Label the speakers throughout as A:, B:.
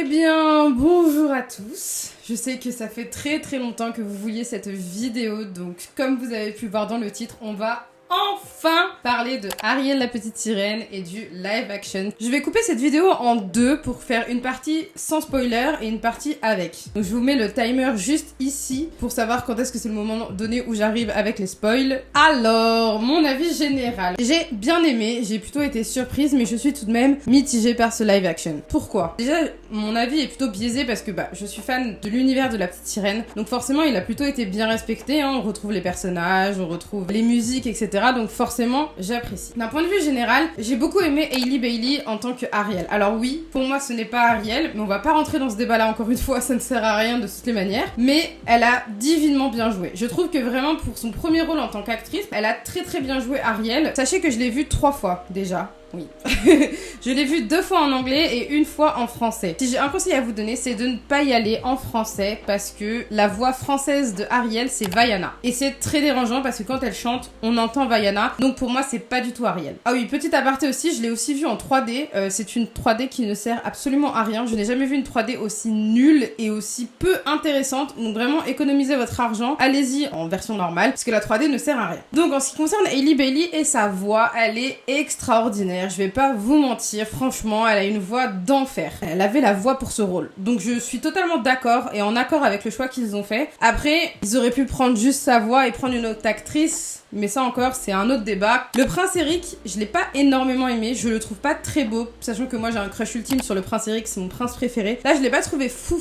A: Eh bien, bonjour à tous. Je sais que ça fait très longtemps que vous vouliez cette vidéo, donc comme vous avez pu voir dans le titre, on va enfin parler de Ariel la petite sirène et du live action. Je vais couper cette vidéo en deux pour faire une partie sans spoiler et une partie avec. Donc je vous mets le timer juste ici pour savoir quand est-ce que c'est le moment donné où j'arrive avec les spoils. Alors, mon avis général. J'ai bien aimé, j'ai plutôt été surprise, mais je suis tout de même mitigée par ce live action. Pourquoi? Déjà, mon avis est plutôt biaisé parce que je suis fan de l'univers de la petite sirène, donc forcément il a plutôt été bien respecté, hein. On retrouve les personnages, on retrouve les musiques, etc. Donc forcément, j'apprécie. D'un point de vue général, j'ai beaucoup aimé Hailey Bailey en tant que Ariel. Alors oui, pour moi ce n'est pas Ariel, mais on va pas rentrer dans ce débat-là encore une fois, ça ne sert à rien de toutes les manières. Mais elle a divinement bien joué. Je trouve que vraiment pour son premier rôle en tant qu'actrice, elle a très bien joué Ariel. Sachez que je l'ai vue 3 fois déjà. Oui. Je l'ai vu 2 fois en anglais et 1 fois en français. Si j'ai un conseil à vous donner, c'est de ne pas y aller en français parce que la voix française de Ariel, c'est Vaiana. Et c'est très dérangeant parce que quand elle chante, on entend Vaiana. Donc pour moi, c'est pas du tout Ariel. Ah oui, petit aparté aussi, je l'ai aussi vu en 3D. C'est une 3D qui ne sert absolument à rien. Je n'ai jamais vu une 3D aussi nulle et aussi peu intéressante. Donc vraiment, économisez votre argent. Allez-y en version normale parce que la 3D ne sert à rien. Donc en ce qui concerne Hailey Bailey et sa voix, elle est extraordinaire. Je vais pas vous mentir, franchement, elle a une voix d'enfer. Elle avait la voix pour ce rôle. Donc je suis totalement d'accord et en accord avec le choix qu'ils ont fait. Après, ils auraient pu prendre juste sa voix et prendre une autre actrice. Mais ça encore, c'est un autre débat. Le prince Eric, je l'ai pas énormément aimé. Je le trouve pas très beau. Sachant que moi, j'ai un crush ultime sur le prince Eric. C'est mon prince préféré. Là, je l'ai pas trouvé fou.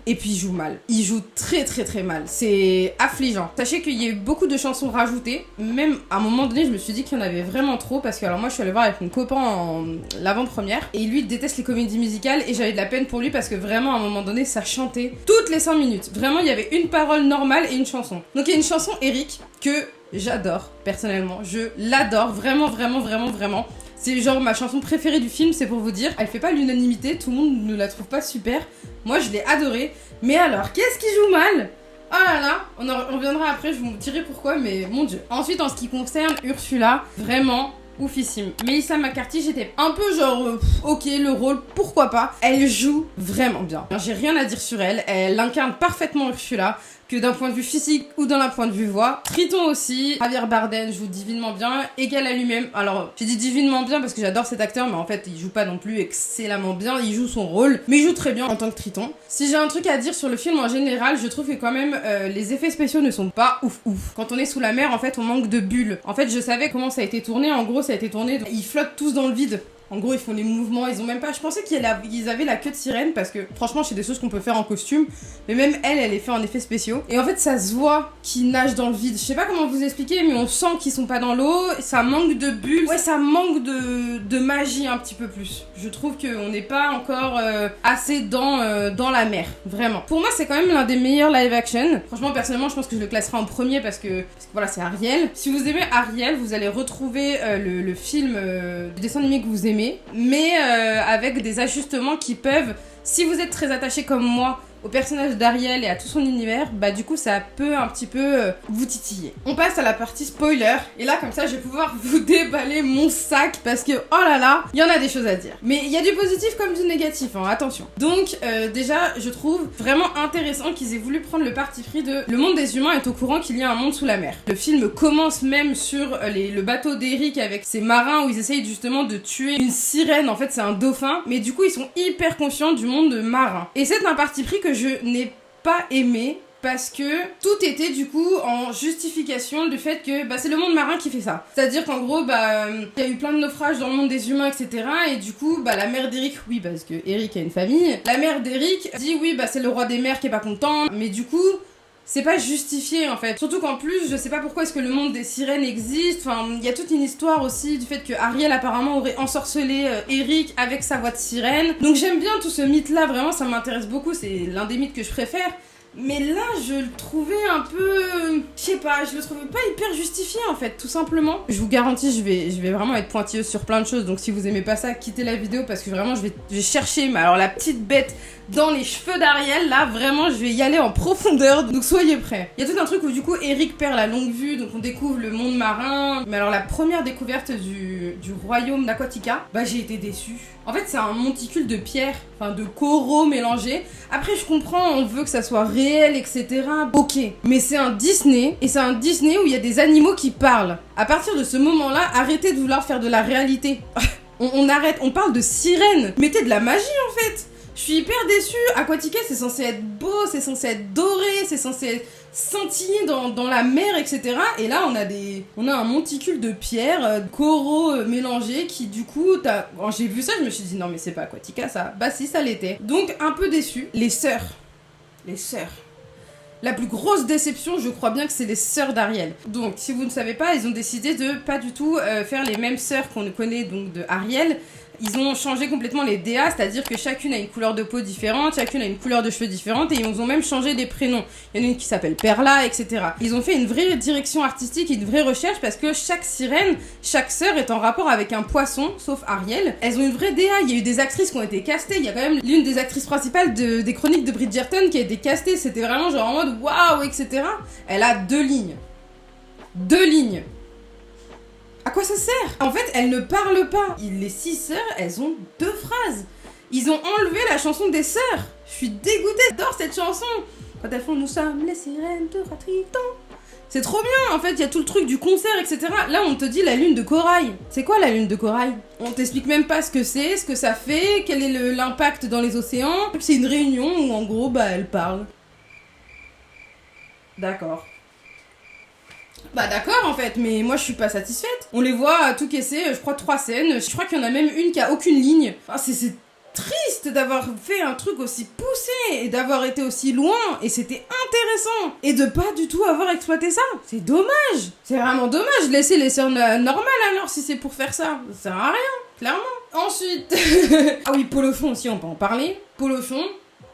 A: Et puis, il joue mal. Il joue très mal. C'est affligeant. Sachez qu'il y a eu beaucoup de chansons rajoutées. Même à un moment donné, je me suis dit qu'il y en avait vraiment trop. Parce que, alors moi, je suis allée voir avec mon copain en l'avant-première. Et lui, il déteste les comédies musicales. Et j'avais de la peine pour lui parce que vraiment, à un moment donné, ça chantait toutes les 5 minutes. Vraiment, il y avait une parole normale et une chanson. Donc, il y a une chanson Eric que j'adore, personnellement. Je l'adore, vraiment. C'est genre ma chanson préférée du film, c'est pour vous dire. Elle fait pas l'unanimité, tout le monde ne la trouve pas super. Moi, je l'ai adorée. Mais alors, qu'est-ce qui joue mal? Oh là là, on reviendra après, je vous dirai pourquoi, mais mon dieu. Ensuite, en ce qui concerne Ursula, vraiment oufissime. Melissa McCarthy, j'étais un peu genre, ok, le rôle, pourquoi pas. Elle joue vraiment bien. J'ai rien à dire sur elle, elle incarne parfaitement Ursula, que d'un point de vue physique ou d'un point de vue voix. Triton aussi, Javier Bardem joue divinement bien, égal à lui-même. Alors, j'ai dit divinement bien parce que j'adore cet acteur, mais en fait, il joue pas non plus excellemment bien, il joue son rôle, mais il joue très bien en tant que Triton. Si j'ai un truc à dire sur le film en général, je trouve que quand même, les effets spéciaux ne sont pas ouf. Quand on est sous la mer, en fait, on manque de bulles. En fait, je savais comment ça a été tourné, en gros, ça a été tourné, ils flottent tous dans le vide. En gros, ils font les mouvements, ils ont même pas... Je pensais qu'ils avaient la queue de sirène parce que, franchement, c'est des choses qu'on peut faire en costume. Mais même elle est fait en effets spéciaux. Et en fait, ça se voit qu'ils nagent dans le vide. Je sais pas comment vous expliquer, mais on sent qu'ils sont pas dans l'eau. Ça manque de bulles. Ouais, ça manque de magie un petit peu plus. Je trouve qu'on n'est pas encore assez dans la mer. Vraiment. Pour moi, c'est quand même l'un des meilleurs live action. Franchement, personnellement, je pense que je le classerai en premier parce que voilà, c'est Ariel. Si vous aimez Ariel, vous allez retrouver le film du dessin animé que vous aimez. Mais avec des ajustements qui peuvent, si vous êtes très attaché comme moi au personnage d'Ariel et à tout son univers, du coup ça peut un petit peu vous titiller. On passe à la partie spoiler, et là comme ça je vais pouvoir vous déballer mon sac parce que oh là là, il y en a des choses à dire. Mais il y a du positif comme du négatif, hein, attention. Donc déjà je trouve vraiment intéressant qu'ils aient voulu prendre le parti pris de le monde des humains est au courant qu'il y a un monde sous la mer. Le film commence même sur le bateau d'Eric avec ses marins où ils essayent justement de tuer une sirène, en fait c'est un dauphin, mais du coup ils sont hyper conscients du monde marin. Et c'est un parti pris que je n'ai pas aimé parce que tout était du coup en justification du fait que c'est le monde marin qui fait ça. C'est-à-dire qu'en gros, il y a eu plein de naufrages dans le monde des humains, etc. Et du coup, la mère d'Eric, oui, parce que Eric a une famille, la mère d'Eric dit oui, c'est le roi des mers qui est pas content, mais du coup... c'est pas justifié en fait. Surtout qu'en plus, je sais pas pourquoi est-ce que le monde des sirènes existe. Enfin, il y a toute une histoire aussi du fait que Ariel apparemment aurait ensorcelé Eric avec sa voix de sirène. Donc j'aime bien tout ce mythe-là, vraiment ça m'intéresse beaucoup, c'est l'un des mythes que je préfère. Mais là, je le trouvais un peu... je sais pas, je le trouvais pas hyper justifié en fait, tout simplement. Je vous garantis, je vais vraiment être pointilleuse sur plein de choses. Donc si vous aimez pas ça, quittez la vidéo parce que vraiment, je vais chercher, mais alors la petite bête dans les cheveux d'Ariel. Là, vraiment, je vais y aller en profondeur, donc soyez prêts. Il y a tout un truc où du coup, Eric perd la longue vue, donc on découvre le monde marin. Mais alors, la première découverte du royaume d'Aquatica, bah j'ai été déçue. En fait, c'est un monticule de pierres, enfin de coraux mélangés. Après, je comprends, on veut que ça soit réel, etc. Ok, mais c'est un Disney, et c'est un Disney où il y a des animaux qui parlent. À partir de ce moment-là, arrêtez de vouloir faire de la réalité. On arrête, on parle de sirènes. Mettez de la magie en fait. Je suis hyper déçue. Aquatica, c'est censé être beau, c'est censé être doré, c'est censé être scintiller dans la mer, etc. Et là, on a un monticule de pierres, coraux mélangés qui, du coup, quand j'ai vu ça, je me suis dit non, mais c'est pas Aquatica ça. Bah, si, ça l'était. Donc, un peu déçue. Les sœurs. La plus grosse déception, je crois bien que c'est les sœurs d'Ariel. Donc, si vous ne savez pas, ils ont décidé de pas du tout faire les mêmes sœurs qu'on connaît donc de Ariel. Ils ont changé complètement les DA, c'est-à-dire que chacune a une couleur de peau différente, chacune a une couleur de cheveux différente, et ils ont même changé les prénoms. Il y en a une qui s'appelle Perla, etc. Ils ont fait une vraie direction artistique et une vraie recherche parce que chaque sirène, chaque sœur est en rapport avec un poisson, sauf Ariel. Elles ont une vraie DA, il y a eu des actrices qui ont été castées, il y a quand même l'une des actrices principales des chroniques de Bridgerton qui a été castée, c'était vraiment genre en mode waouh, etc. Elle a 2 lignes. 2 lignes. À quoi ça sert? En fait, elles ne parlent pas. Les 6 sœurs, elles ont 2 phrases. Ils ont enlevé la chanson des sœurs. Je suis dégoûtée, j'adore cette chanson. Quand elles font nous sommes les sirènes de Ratriton. C'est trop bien, en fait, il y a tout le truc du concert, etc. Là, on te dit la lune de corail. C'est quoi la lune de corail? On t'explique même pas ce que c'est, ce que ça fait, quel est l'impact dans les océans. C'est une réunion où, en gros, bah, elles parlent. D'accord. Bah d'accord en fait, mais moi je suis pas satisfaite. On les voit tout caisser, je crois 3 scènes, je crois qu'il y en a même une qui a aucune ligne. Enfin, c'est triste d'avoir fait un truc aussi poussé et d'avoir été aussi loin, et c'était intéressant, et de pas du tout avoir exploité ça. C'est dommage, c'est vraiment dommage. Laissez les sœurs normales alors si c'est pour faire ça. Ça sert à rien, clairement. Ensuite, ah oui, Polochon aussi, on peut en parler. Polochon,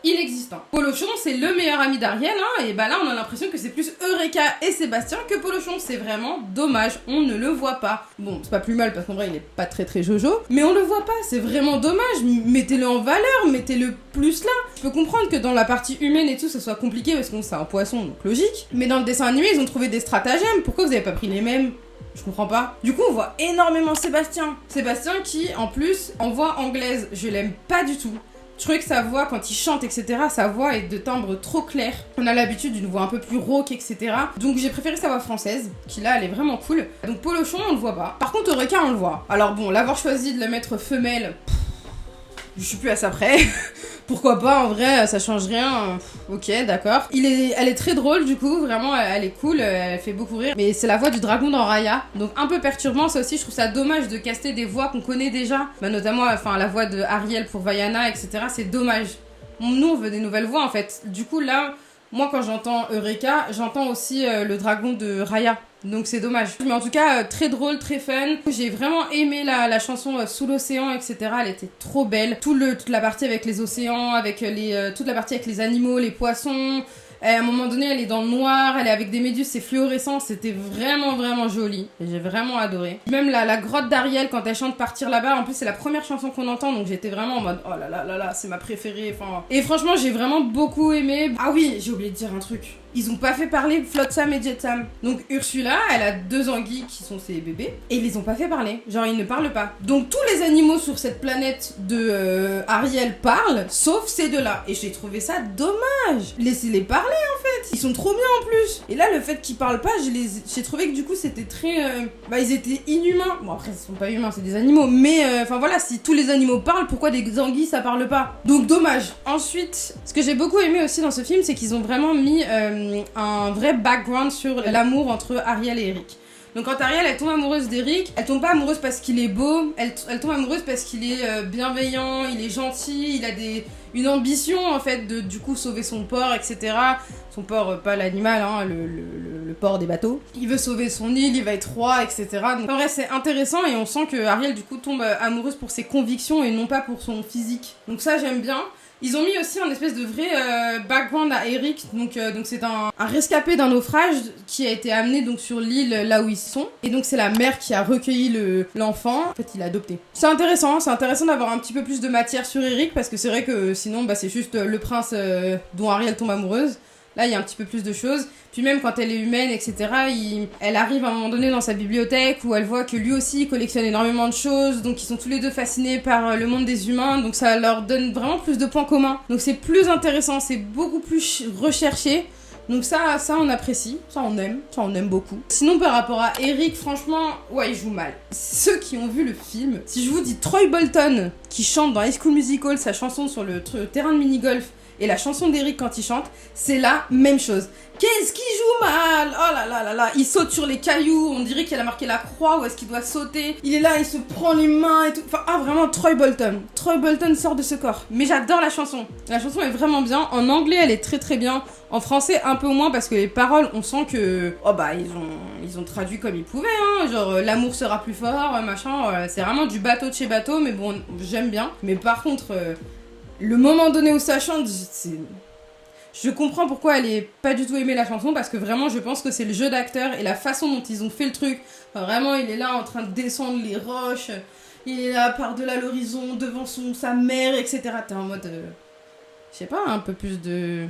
A: inexistant. Polochon, c'est le meilleur ami d'Ariel, hein, et bah là, on a l'impression que c'est plus Eureka et Sébastien que Polochon. C'est vraiment dommage, on ne le voit pas. Bon, c'est pas plus mal parce qu'en vrai, il est pas très très jojo, mais on le voit pas, c'est vraiment dommage. Mettez-le en valeur, mettez-le plus là. Je peux comprendre que dans la partie humaine et tout, ça soit compliqué parce que c'est un poisson, donc logique. Mais dans le dessin animé, ils ont trouvé des stratagèmes. Pourquoi vous avez pas pris les mêmes? Je comprends pas. Du coup, on voit énormément Sébastien. Sébastien qui, en plus, en voix anglaise, je l'aime pas du tout. Je trouvais que sa voix, quand il chante, etc., sa voix est de timbre trop clair. On a l'habitude d'une voix un peu plus rauque, etc. Donc j'ai préféré sa voix française, qui là, elle est vraiment cool. Donc Polochon, on le voit pas. Par contre, Eureka, on le voit. Alors bon, l'avoir choisi de la mettre femelle, je suis plus à ça près. Pourquoi pas, en vrai, ça change rien. Ok, d'accord. Elle est très drôle, du coup, vraiment, elle est cool, elle fait beaucoup rire. Mais c'est la voix du dragon dans Raya, donc un peu perturbant, ça aussi, je trouve ça dommage de caster des voix qu'on connaît déjà. Bah, notamment, enfin, la voix de Ariel pour Vaiana, etc., c'est dommage. Nous, on veut des nouvelles voix, en fait. Du coup, là, moi, quand j'entends Eureka, j'entends aussi le dragon de Raya. Donc c'est dommage. Mais en tout cas, très drôle, très fun. J'ai vraiment aimé la chanson Sous l'océan, etc. Elle était trop belle. Toute la partie avec les océans, avec toute la partie avec les animaux, les poissons. À un moment donné, elle est dans le noir, elle est avec des méduses, c'est fluorescent, c'était vraiment vraiment joli. Et j'ai vraiment adoré. Même la grotte d'Ariel, quand elle chante Partir là-bas, en plus c'est la première chanson qu'on entend, donc j'étais vraiment en mode oh là là là là, c'est ma préférée. Enfin... Et franchement, j'ai vraiment beaucoup aimé. Ah oui, j'ai oublié de dire un truc. Ils ont pas fait parler Flotsam et Jetsam. Donc Ursula, elle a 2 anguilles qui sont ses bébés, et ils les ont pas fait parler. Genre ils ne parlent pas. Donc tous les animaux sur cette planète de Ariel parlent, sauf ces 2-là. Et j'ai trouvé ça dommage. Laissez-les parler en fait. Ils sont trop bien en plus. Et là le fait qu'ils parlent pas, j'ai trouvé que du coup c'était très... ils étaient inhumains. Bon après ils sont pas humains, c'est des animaux. Mais enfin voilà, si tous les animaux parlent, pourquoi des anguilles ça parle pas? Donc dommage. Ensuite, ce que j'ai beaucoup aimé aussi dans ce film, c'est qu'ils ont vraiment mis... un vrai background sur l'amour entre Ariel et Eric. Donc quand Ariel elle tombe amoureuse d'Eric, elle tombe pas amoureuse parce qu'il est beau, elle tombe amoureuse parce qu'il est bienveillant, il est gentil, il a une ambition en fait de du coup sauver son port, etc. Son port, pas l'animal, hein, le port des bateaux. Il veut sauver son île, il va être roi, etc. Donc en vrai c'est intéressant et on sent que Ariel du coup tombe amoureuse pour ses convictions et non pas pour son physique. Donc ça j'aime bien. Ils ont mis aussi un espèce de vrai background à Eric, donc c'est un rescapé d'un naufrage qui a été amené donc sur l'île là où ils sont, et donc c'est la mère qui a recueilli l'enfant, en fait il l'a adopté. C'est intéressant d'avoir un petit peu plus de matière sur Eric, parce que c'est vrai que sinon c'est juste le prince dont Ariel tombe amoureuse. Là, il y a un petit peu plus de choses. Puis même quand elle est humaine, etc., elle arrive à un moment donné dans sa bibliothèque où elle voit que lui aussi il collectionne énormément de choses. Donc ils sont tous les deux fascinés par le monde des humains. Donc ça leur donne vraiment plus de points communs. Donc c'est plus intéressant, c'est beaucoup plus recherché. Donc ça on apprécie, ça on aime beaucoup. Sinon par rapport à Eric, franchement, ouais il joue mal. Ceux qui ont vu le film, si je vous dis Troy Bolton qui chante dans High School Musical sa chanson sur le terrain de mini-golf, et la chanson d'Eric quand il chante, c'est la même chose. Qu'est-ce qu'il joue mal! Oh là là là là, il saute sur les cailloux, on dirait qu'il a marqué la croix, où est-ce qu'il doit sauter. Il est là, il se prend les mains et tout. Enfin, vraiment, Troy Bolton. Troy Bolton sort de ce corps. Mais j'adore la chanson. La chanson est vraiment bien. En anglais, elle est très très bien. En français, un peu moins, parce que les paroles, on sent que... Oh bah, ils ont traduit comme ils pouvaient, hein. Genre, l'amour sera plus fort, machin. C'est vraiment du bateau de chez bateau, mais bon, j'aime bien. Mais par contre... le moment donné où ça chante, je comprends pourquoi elle est pas du tout aimée la chanson, parce que vraiment je pense que c'est le jeu d'acteur et la façon dont ils ont fait le truc. Enfin, vraiment il est là en train de descendre les roches, il est là par-delà l'horizon devant sa mère, etc. T'es en mode, je sais pas, un peu plus de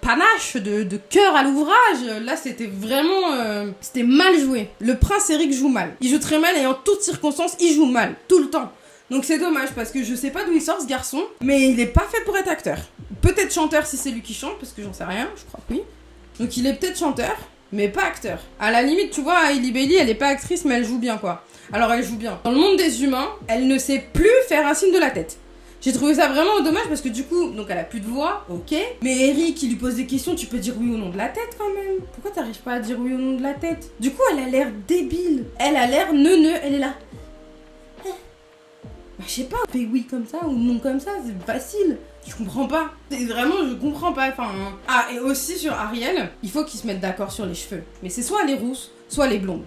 A: panache, de cœur à l'ouvrage. Là c'était vraiment, c'était mal joué. Le prince Eric joue mal. Il joue très mal et en toutes circonstances il joue mal, tout le temps. Donc c'est dommage parce que je sais pas d'où il sort ce garçon, mais il est pas fait pour être acteur. Peut-être chanteur si c'est lui qui chante, parce que j'en sais rien, je crois que oui. Donc il est peut-être chanteur, mais pas acteur. À la limite, tu vois, Hailey Bailey, elle est pas actrice, mais elle joue bien quoi. Alors elle joue bien. Dans le monde des humains, elle ne sait plus faire un signe de la tête. J'ai trouvé ça vraiment dommage parce que du coup, donc elle a plus de voix, ok. Mais Eric, il lui pose des questions, tu peux dire oui ou non de la tête quand même. Pourquoi t'arrives pas à dire oui ou non de la tête? Du coup, elle a l'air débile. Elle a l'air neuneu, elle est là. Bah, je sais pas, on fait oui comme ça ou non comme ça, c'est facile. Je comprends pas. Vraiment, je comprends pas. Enfin, ah, et aussi sur Ariel, il faut qu'ils se mettent d'accord sur les cheveux. Mais c'est soit les rousses, soit les blondes.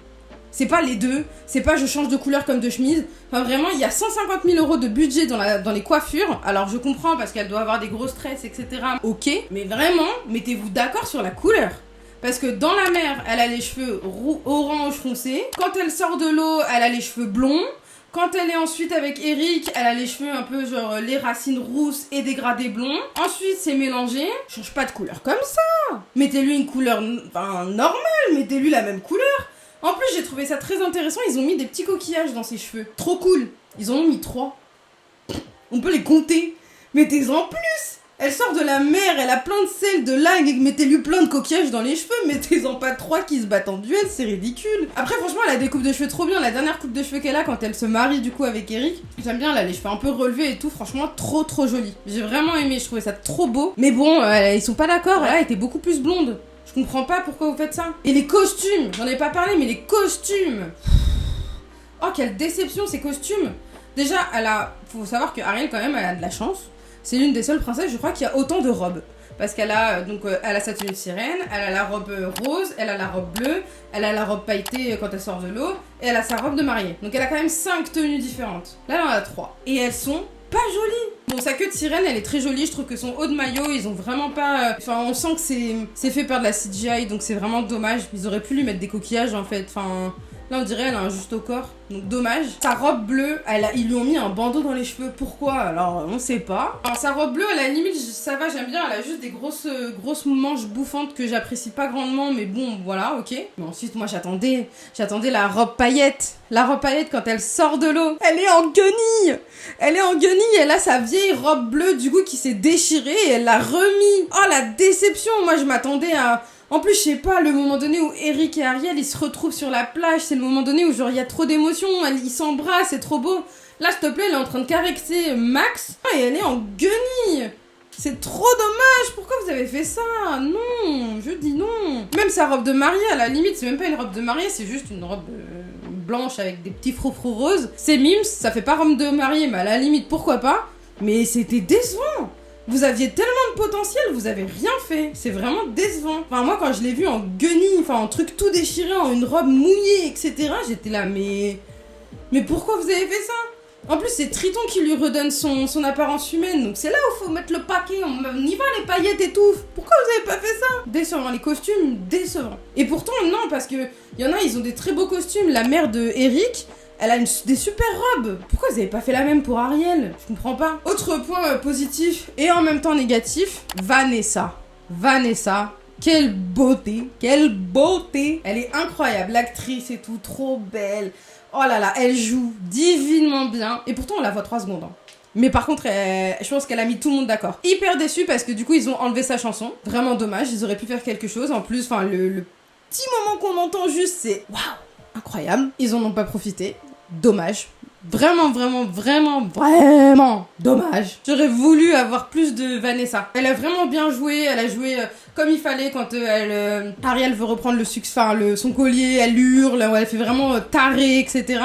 A: C'est pas les deux, c'est pas je change de couleur comme de chemise. Enfin, vraiment, il y a 150 000 € de budget dans les coiffures. Alors, je comprends parce qu'elle doit avoir des grosses tresses, etc. Ok, mais vraiment, mettez-vous d'accord sur la couleur. Parce que dans la mer, elle a les cheveux orange foncé. Quand elle sort de l'eau, elle a les cheveux blonds. Quand elle est ensuite avec Eric, elle a les cheveux un peu genre les racines rousses et dégradés blonds. Ensuite, c'est mélangé. Change pas de couleur comme ça. Mettez-lui une couleur normale, mettez-lui la même couleur. En plus, j'ai trouvé ça très intéressant. Ils ont mis des petits coquillages dans ses cheveux. Trop cool. Ils en ont mis 3. On peut les compter. Mettez-en plus. Elle sort de la mer, elle a plein de sel, de algues, mettez-lui plein de coquillages dans les cheveux, mettez-en pas 3 qui se battent en duel, c'est ridicule. Après franchement elle a des coupes de cheveux trop bien, la dernière coupe de cheveux qu'elle a quand elle se marie du coup avec Eric, j'aime bien, elle a les cheveux un peu relevés et tout, franchement trop joli. J'ai vraiment aimé, je trouvais ça trop beau, mais bon, ils sont pas d'accord, elle était beaucoup plus blonde. Je comprends pas pourquoi vous faites ça. Et les costumes, j'en ai pas parlé, mais les costumes. Oh quelle déception ces costumes. Déjà, faut savoir que Ariel quand même, elle a de la chance. C'est l'une des seules princesses, je crois, qui a autant de robes. Parce qu'elle a elle a sa tenue de sirène, elle a la robe rose, elle a la robe bleue, elle a la robe pailletée quand elle sort de l'eau, et elle a sa robe de mariée. Donc elle a quand même 5 tenues différentes. Là, elle en a 3. Et elles sont pas jolies. Bon, sa queue de sirène, elle est très jolie. Je trouve que son haut de maillot, ils ont vraiment pas... Enfin, on sent que c'est fait par de la CGI, donc c'est vraiment dommage. Ils auraient pu lui mettre des coquillages, en fait. Enfin... Là, on dirait elle a un juste au corps, donc dommage. Sa robe bleue, ils lui ont mis un bandeau dans les cheveux. Pourquoi? Alors, on sait pas. Alors, sa robe bleue, à la limite, ça va, j'aime bien. Elle a juste des grosses manches bouffantes que j'apprécie pas grandement, mais bon, voilà, ok. Mais ensuite, moi, j'attendais la robe paillette. La robe paillette, quand elle sort de l'eau, elle est en guenille. Elle est en guenille, elle a sa vieille robe bleue, du coup, qui s'est déchirée et elle l'a remis. Oh, la déception. Moi, je m'attendais à... En plus, je sais pas, le moment donné où Eric et Ariel, ils se retrouvent sur la plage, c'est le moment donné où genre il y a trop d'émotions, ils s'embrassent, c'est trop beau. Là, s'il te plaît, elle est en train de caresser Max et elle est en guenille. C'est trop dommage, pourquoi vous avez fait ça? Non, je dis non. Même sa robe de mariée, à la limite, c'est même pas une robe de mariée, c'est juste une robe blanche avec des petits froufrous roses. C'est mimes, ça fait pas robe de mariée, mais à la limite, pourquoi pas? Mais c'était décevant. Vous aviez tellement de potentiel, vous avez rien fait. C'est vraiment décevant. Enfin, moi, quand je l'ai vu en guenille, enfin, en truc tout déchiré, en une robe mouillée, etc., j'étais là, mais pourquoi vous avez fait ça? En plus, c'est Triton qui lui redonne son apparence humaine, donc c'est là où faut mettre le paquet, on y va les paillettes et tout. Pourquoi vous avez pas fait ça? Décevant, les costumes, décevants. Et pourtant, non, parce que y en a, ils ont des très beaux costumes. La mère de Eric, elle a des super robes. Pourquoi vous avez pas fait la même pour Ariel? Je comprends pas. Autre point positif et en même temps négatif, Vanessa. Vanessa. Quelle beauté, quelle beauté. Elle est incroyable, l'actrice et tout, trop belle. Oh là là, elle joue divinement bien. Et pourtant, on la voit 3 secondes. Hein. Mais par contre, je pense qu'elle a mis tout le monde d'accord. Hyper déçue parce que du coup, ils ont enlevé sa chanson. Vraiment dommage, ils auraient pu faire quelque chose. En plus, enfin, le petit moment qu'on entend juste, c'est waouh, incroyable. Ils en ont pas profité. Dommage. Vraiment dommage. J'aurais voulu avoir plus de Vanessa. Elle a vraiment bien joué, elle a joué comme il fallait quand Ariel veut reprendre le succès, enfin son collier, elle hurle, elle fait vraiment tarée, etc.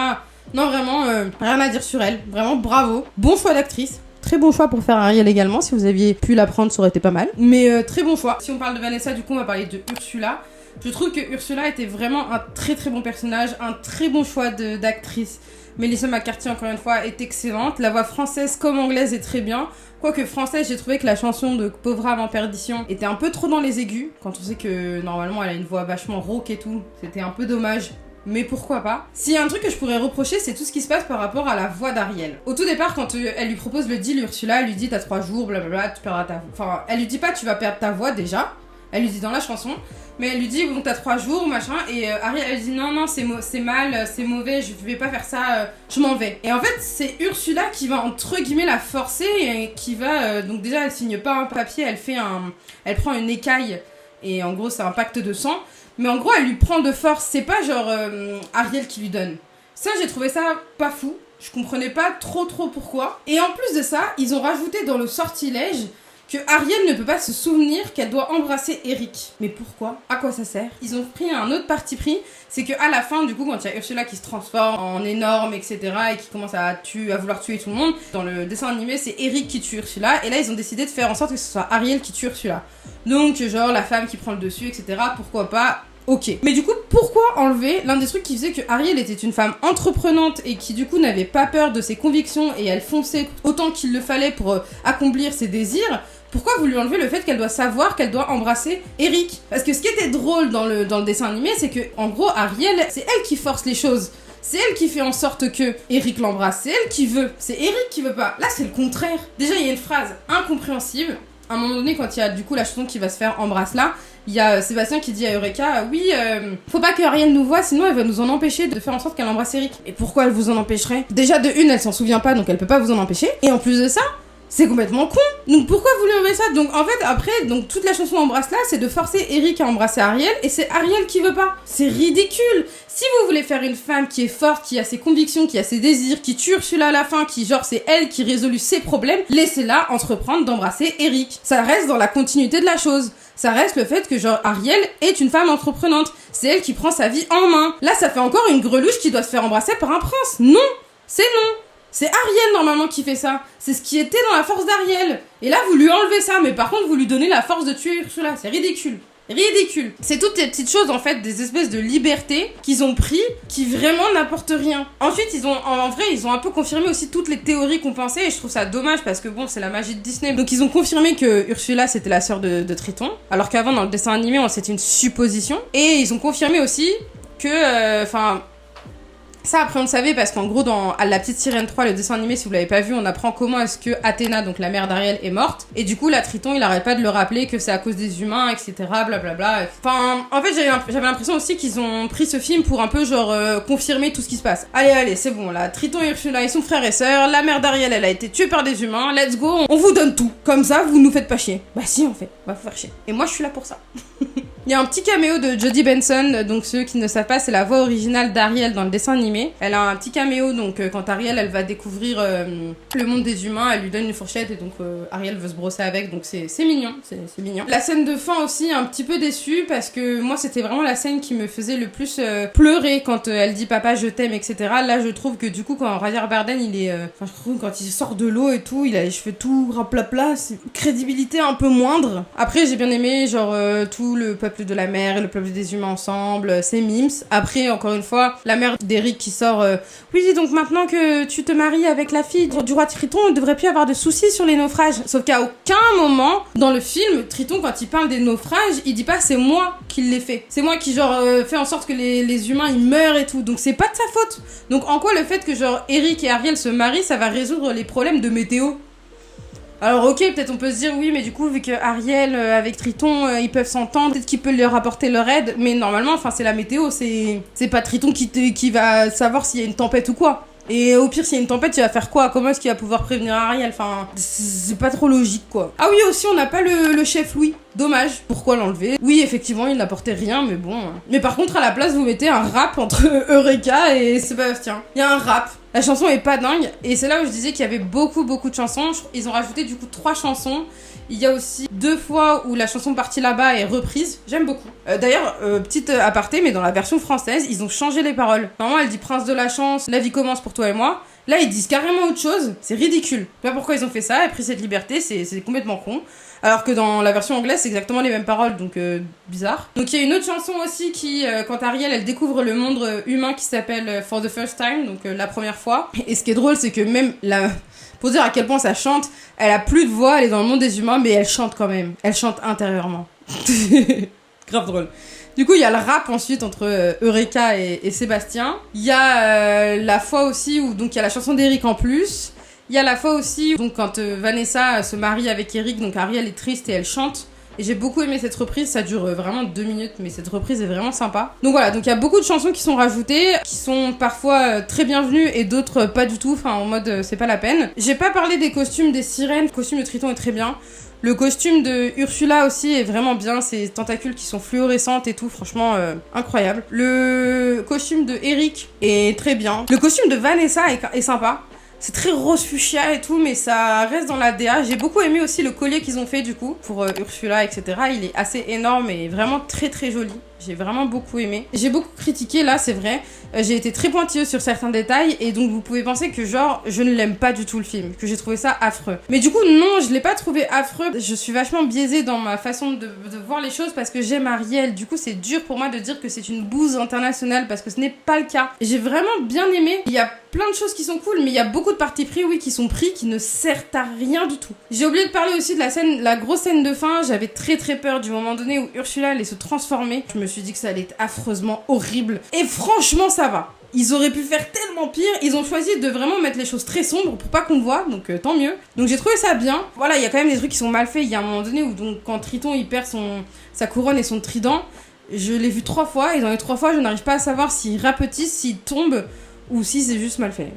A: Non, vraiment, rien à dire sur elle. Vraiment, bravo. Bon choix d'actrice. Très bon choix pour faire Ariel également. Si vous aviez pu la prendre, ça aurait été pas mal. Mais très bon choix. Si on parle de Vanessa, du coup, on va parler de Ursula. Je trouve que Ursula était vraiment un très très bon personnage, un très bon choix d'actrice. Melissa McCarthy, encore une fois, est excellente. La voix française comme anglaise est très bien. Quoique française, j'ai trouvé que la chanson de Pauvre âme en perdition était un peu trop dans les aigus. Quand on sait que normalement elle a une voix vachement rauque et tout, c'était un peu dommage. Mais pourquoi pas? S'il y a un truc que je pourrais reprocher, c'est tout ce qui se passe par rapport à la voix d'Ariel. Au tout départ, quand elle lui propose le deal, Ursula, elle lui dit t'as 3 jours, blablabla, tu perdras ta voix. Enfin, elle lui dit pas tu vas perdre ta voix déjà. Elle lui dit dans la chanson. Mais elle lui dit bon t'as 3 jours machin et Ariel elle dit non c'est mal, c'est mauvais, je vais pas faire ça, je m'en vais. Et en fait c'est Ursula qui va entre guillemets la forcer et qui va donc déjà elle signe pas un papier, elle prend une écaille et en gros c'est un pacte de sang. Mais en gros elle lui prend de force, c'est pas genre Ariel qui lui donne. Ça j'ai trouvé ça pas fou, je comprenais pas trop pourquoi. Et en plus de ça ils ont rajouté dans le sortilège que Ariel ne peut pas se souvenir qu'elle doit embrasser Eric. Mais pourquoi? À quoi ça sert? Ils ont pris un autre parti pris, c'est qu'à la fin, du coup, quand il y a Ursula qui se transforme en énorme, etc., et qui commence à vouloir tuer tout le monde, dans le dessin animé, c'est Eric qui tue Ursula, et là, ils ont décidé de faire en sorte que ce soit Ariel qui tue Ursula. Donc, genre, la femme qui prend le dessus, etc., pourquoi pas? Ok. Mais du coup, pourquoi enlever l'un des trucs qui faisait que Ariel était une femme entreprenante et qui du coup n'avait pas peur de ses convictions et elle fonçait autant qu'il le fallait pour accomplir ses désirs? Pourquoi vous lui enlevez le fait qu'elle doit savoir qu'elle doit embrasser Eric? Parce que ce qui était drôle dans le dessin animé, c'est que en gros Ariel, c'est elle qui force les choses. C'est elle qui fait en sorte que Eric l'embrasse. C'est elle qui veut. C'est Eric qui veut pas. Là, c'est le contraire. Déjà, il y a une phrase incompréhensible. À un moment donné, quand il y a du coup la chanson qui va se faire embrasse là, il y a Sébastien qui dit à Eureka, oui, faut pas que Ariel nous voie, sinon elle va nous en empêcher de faire en sorte qu'elle embrasse Eric. Et pourquoi elle vous en empêcherait? Déjà de une, elle s'en souvient pas, donc elle peut pas vous en empêcher. Et en plus de ça, c'est complètement con. Donc pourquoi vous lui enlevez ça? Donc en fait après, donc toute la chanson embrasse là, c'est de forcer Eric à embrasser Ariel et c'est Ariel qui veut pas. C'est ridicule. Si vous voulez faire une femme qui est forte, qui a ses convictions, qui a ses désirs, qui tue Ursula à la fin, qui genre c'est elle qui résout ses problèmes, laissez-la entreprendre d'embrasser Eric. Ça reste dans la continuité de la chose. Ça reste le fait que genre Ariel est une femme entreprenante. C'est elle qui prend sa vie en main. Là ça fait encore une greluche qui doit se faire embrasser par un prince. Non, c'est non. C'est Ariel normalement qui fait ça. C'est ce qui était dans la force d'Ariel. Et là, vous lui enlevez ça, mais par contre, vous lui donnez la force de tuer Ursula. C'est ridicule. Ridicule. C'est toutes ces petites choses, en fait, des espèces de libertés qu'ils ont pris, qui vraiment n'apportent rien. Ensuite, en vrai, ils ont un peu confirmé aussi toutes les théories qu'on pensait, et je trouve ça dommage parce que bon, c'est la magie de Disney. Donc, ils ont confirmé que Ursula, c'était la sœur de Triton, alors qu'avant, dans le dessin animé, c'était une supposition. Et ils ont confirmé aussi que, ça, après, on le savait parce qu'en gros, dans La Petite Sirène 3, le dessin animé, si vous l'avez pas vu, on apprend comment est-ce que Athéna, donc la mère d'Ariel, est morte. Et du coup, la Triton, il arrête pas de le rappeler que c'est à cause des humains, etc. Blablabla. Enfin, en fait, j'avais l'impression aussi qu'ils ont pris ce film pour un peu, genre, confirmer tout ce qui se passe. Allez, c'est bon, là. Triton et Ursula, ils sont frères et sœurs. La mère d'Ariel, elle a été tuée par des humains. Let's go. On vous donne tout. Comme ça, vous nous faites pas chier. Bah si, en fait. On va vous faire chier. Et moi, je suis là pour ça. Il y a un petit caméo de Jodie Benson, donc ceux qui ne savent pas, c'est la voix originale d'Ariel dans le dessin animé. Elle a un petit caméo, donc quand Ariel, elle va découvrir le monde des humains, elle lui donne une fourchette et donc Ariel veut se brosser avec, donc c'est mignon, c'est mignon. La scène de fin aussi, un petit peu déçue, parce que moi, c'était vraiment la scène qui me faisait le plus pleurer quand elle dit « Papa, je t'aime », etc. Là, je trouve que du coup, quand Javier Bardem, je trouve quand il sort de l'eau et tout, il a les cheveux tout raplapla, c'est une crédibilité un peu moindre. Après, j'ai bien aimé, genre, tout le peuple peuple de la mer et le peuple des humains ensemble, c'est Mims. Après, encore une fois, la mère d'Eric qui sort oui, donc maintenant que tu te maries avec la fille du roi Triton, on ne devrait plus avoir de soucis sur les naufrages. Sauf qu'à aucun moment, dans le film, Triton, quand il parle des naufrages, il dit pas c'est moi qui l'ai fait. C'est moi qui, fait en sorte que les humains, ils meurent et tout. Donc c'est pas de sa faute. Donc en quoi le fait que, Eric et Ariel se marient, ça va résoudre les problèmes de météo? Alors ok, peut-être on peut se dire oui, mais du coup vu que Ariel avec Triton ils peuvent s'entendre, peut-être qu'il peut leur apporter leur aide, mais normalement enfin c'est la météo, c'est pas Triton qui va savoir s'il y a une tempête ou quoi. Et au pire, s'il y a une tempête, il va faire quoi? Comment est-ce qu'il va pouvoir prévenir Ariel? Enfin, c'est pas trop logique, quoi. Ah oui, aussi, on n'a pas le chef Louis. Dommage. Pourquoi l'enlever? Oui, effectivement, il n'apportait rien, mais bon. Mais par contre, à la place, vous mettez un rap entre Eureka et Sébastien. Il y a un rap. La chanson est pas dingue. Et c'est là où je disais qu'il y avait beaucoup de chansons. Ils ont rajouté, du coup, 3 chansons. Il y a aussi 2 fois où la chanson Partie là-bas est reprise. J'aime beaucoup. D'ailleurs, petite aparté, mais dans la version française, ils ont changé les paroles. Normalement, elle dit Prince de la chance, la vie commence pour toi et moi. Là, ils disent carrément autre chose. C'est ridicule. Je sais pas pourquoi ils ont fait ça et pris cette liberté. C'est complètement con. Alors que dans la version anglaise, c'est exactement les mêmes paroles, donc bizarre. Donc il y a une autre chanson aussi qui, quand Ariel, elle découvre le monde humain qui s'appelle For the First Time, donc la première fois. Et ce qui est drôle, c'est que même pour dire à quel point ça chante, elle a plus de voix, elle est dans le monde des humains, mais elle chante quand même. Elle chante intérieurement. Grave drôle. Du coup, il y a le rap ensuite entre Eureka et Sébastien. Il y a la fois aussi où donc il y a la chanson d'Eric en plus. Il y a la fois aussi donc quand Vanessa se marie avec Eric, donc Ariel est triste et elle chante. Et j'ai beaucoup aimé cette reprise, ça dure vraiment 2 minutes, mais cette reprise est vraiment sympa. Donc voilà, donc il y a beaucoup de chansons qui sont rajoutées, qui sont parfois très bienvenues et d'autres pas du tout, enfin en mode c'est pas la peine. J'ai pas parlé des costumes des sirènes, le costume de Triton est très bien. Le costume de Ursula aussi est vraiment bien, ces tentacules qui sont fluorescentes et tout, franchement incroyable. Le costume de Eric est très bien. Le costume de Vanessa est sympa. C'est très rose fuchsia et tout, mais ça reste dans la DA. J'ai beaucoup aimé aussi le collier qu'ils ont fait du coup pour Ursula, etc. Il est assez énorme et vraiment très très joli. J'ai vraiment beaucoup aimé. J'ai beaucoup critiqué là, c'est vrai. J'ai été très pointilleuse sur certains détails et donc vous pouvez penser que je ne l'aime pas du tout le film, que j'ai trouvé ça affreux. Mais du coup non, je l'ai pas trouvé affreux. Je suis vachement biaisée dans ma façon de voir les choses parce que j'aime Ariel. Du coup c'est dur pour moi de dire que c'est une bouse internationale parce que ce n'est pas le cas. J'ai vraiment bien aimé. Il y a plein de choses qui sont cool, mais il y a beaucoup de partis pris, oui, qui sont pris, qui ne servent à rien du tout. J'ai oublié de parler aussi de la grosse scène de fin. J'avais très très peur du moment donné où Ursula allait se transformer. Je me suis dit que ça allait être affreusement horrible. Et franchement, ça va. Ils auraient pu faire tellement pire. Ils ont choisi de vraiment mettre les choses très sombres pour pas qu'on voit, donc tant mieux. Donc j'ai trouvé ça bien. Voilà, il y a quand même des trucs qui sont mal faits. Il y a un moment donné où donc quand Triton il perd sa couronne et son trident, je l'ai vu 3 fois et dans les 3 fois, je n'arrive pas à savoir s'il rapetisse, s'il tombe ou si c'est juste mal fait.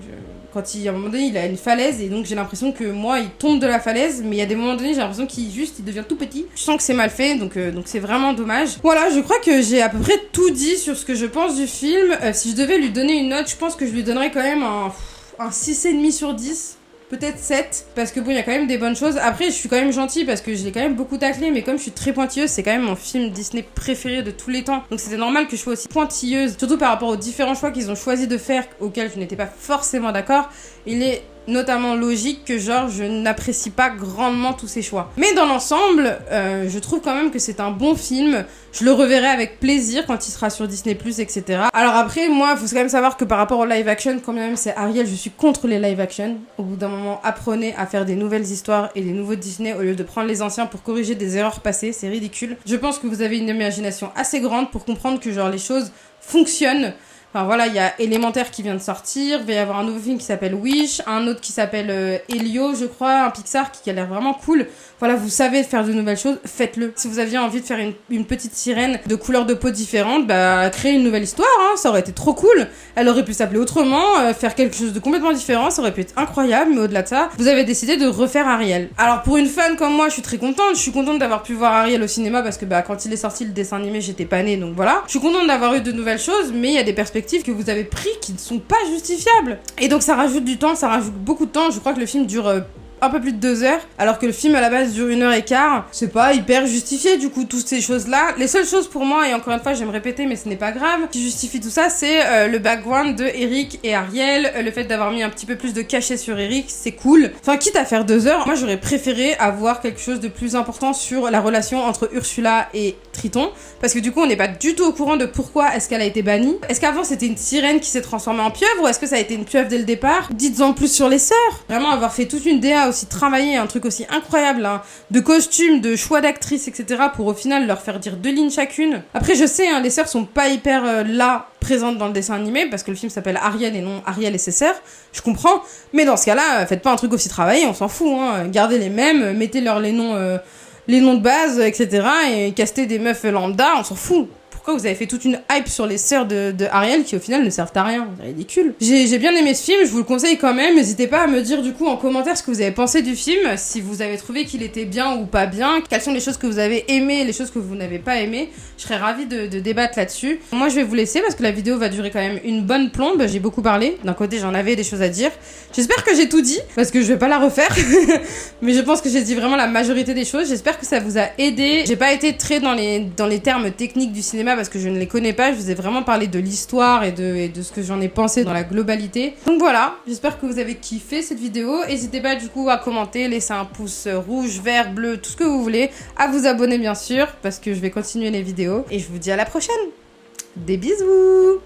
A: À un moment donné, il a une falaise et donc j'ai l'impression que moi, il tombe de la falaise, mais il y a des moments donnés, j'ai l'impression qu'il devient tout petit. Je sens que c'est mal fait, donc c'est vraiment dommage. Voilà, je crois que j'ai à peu près tout dit sur ce que je pense du film. Si je devais lui donner une note, je pense que je lui donnerais quand même un 6,5 sur 10. Peut-être 7, parce que bon, il y a quand même des bonnes choses. Après, je suis quand même gentille parce que je l'ai quand même beaucoup taclé, mais comme je suis très pointilleuse, c'est quand même mon film Disney préféré de tous les temps. Donc c'était normal que je sois aussi pointilleuse, surtout par rapport aux différents choix qu'ils ont choisi de faire, auxquels je n'étais pas forcément d'accord. Il est notamment logique que je n'apprécie pas grandement tous ces choix. Mais dans l'ensemble, je trouve quand même que c'est un bon film. Je le reverrai avec plaisir quand il sera sur Disney+, etc. Alors après, moi, il faut quand même savoir que par rapport au live action, quand même c'est Ariel, je suis contre les live action. Au bout d'un moment, apprenez à faire des nouvelles histoires et des nouveaux Disney au lieu de prendre les anciens pour corriger des erreurs passées, c'est ridicule. Je pense que vous avez une imagination assez grande pour comprendre que les choses fonctionnent. Enfin voilà, il y a Élémentaire qui vient de sortir, il va y avoir un nouveau film qui s'appelle Wish, un autre qui s'appelle Elio, je crois, un Pixar qui a l'air vraiment cool. Voilà, vous savez faire de nouvelles choses, faites-le. Si vous aviez envie de faire une petite sirène de couleurs de peau différentes, créez une nouvelle histoire, hein, ça aurait été trop cool. Elle aurait pu s'appeler autrement, faire quelque chose de complètement différent, ça aurait pu être incroyable, mais au-delà de ça, vous avez décidé de refaire Ariel. Alors pour une fan comme moi, je suis très contente, d'avoir pu voir Ariel au cinéma parce que quand il est sorti le dessin animé, j'étais pas née, donc voilà. Je suis contente d'avoir eu de nouvelles choses, mais il y a des perspectives que vous avez pris qui ne sont pas justifiables. Et donc ça rajoute du temps, ça rajoute beaucoup de temps. Je crois que le film dure un peu plus de 2 heures, alors que le film à la base dure 1h15. C'est pas hyper justifié du coup, toutes ces choses-là. Les seules choses pour moi, et encore une fois je vais me répéter mais ce n'est pas grave, qui justifie tout ça, c'est le background de Eric et Ariel, le fait d'avoir mis un petit peu plus de cachet sur Eric, c'est cool. Enfin, quitte à faire 2 heures, moi j'aurais préféré avoir quelque chose de plus important sur la relation entre Ursula et Triton, parce que du coup on n'est pas du tout au courant de pourquoi est-ce qu'elle a été bannie. Est-ce qu'avant c'était une sirène qui s'est transformée en pieuvre, ou est-ce que ça a été une pieuvre dès le départ? Dites-en plus sur les sœurs. Vraiment avoir fait toute une DA aussi travaillée, un truc aussi incroyable, hein, de costumes, de choix d'actrices, etc., pour au final leur faire dire 2 lignes chacune. Après je sais, hein, les sœurs sont pas hyper là présentes dans le dessin animé, parce que le film s'appelle Ariel et non Ariel et ses sœurs, je comprends, mais dans ce cas-là, faites pas un truc aussi travaillé, on s'en fout, hein. Gardez les mêmes, mettez-leur les noms de base, etc., et castez des meufs lambda, on s'en fout. Pourquoi vous avez fait toute une hype sur les sœurs de Ariel qui au final ne servent à rien? C'est ridicule. J'ai bien aimé ce film, je vous le conseille quand même. N'hésitez pas à me dire du coup en commentaire ce que vous avez pensé du film, si vous avez trouvé qu'il était bien ou pas bien, quelles sont les choses que vous avez aimées, les choses que vous n'avez pas aimées. Je serais ravie de débattre là-dessus. Moi je vais vous laisser parce que la vidéo va durer quand même une bonne plombe. J'ai beaucoup parlé, d'un côté j'en avais des choses à dire. J'espère que j'ai tout dit, parce que je vais pas la refaire. Mais je pense que j'ai dit vraiment la majorité des choses. J'espère que ça vous a aidé. J'ai pas été très dans les termes techniques du cinéma parce que je ne les connais pas, je vous ai vraiment parlé de l'histoire et de ce que j'en ai pensé dans la globalité. Donc voilà, j'espère que vous avez kiffé cette vidéo. N'hésitez pas du coup à commenter, laisser un pouce rouge, vert, bleu, tout ce que vous voulez, à vous abonner bien sûr, parce que je vais continuer les vidéos. Et je vous dis à la prochaine. Des bisous.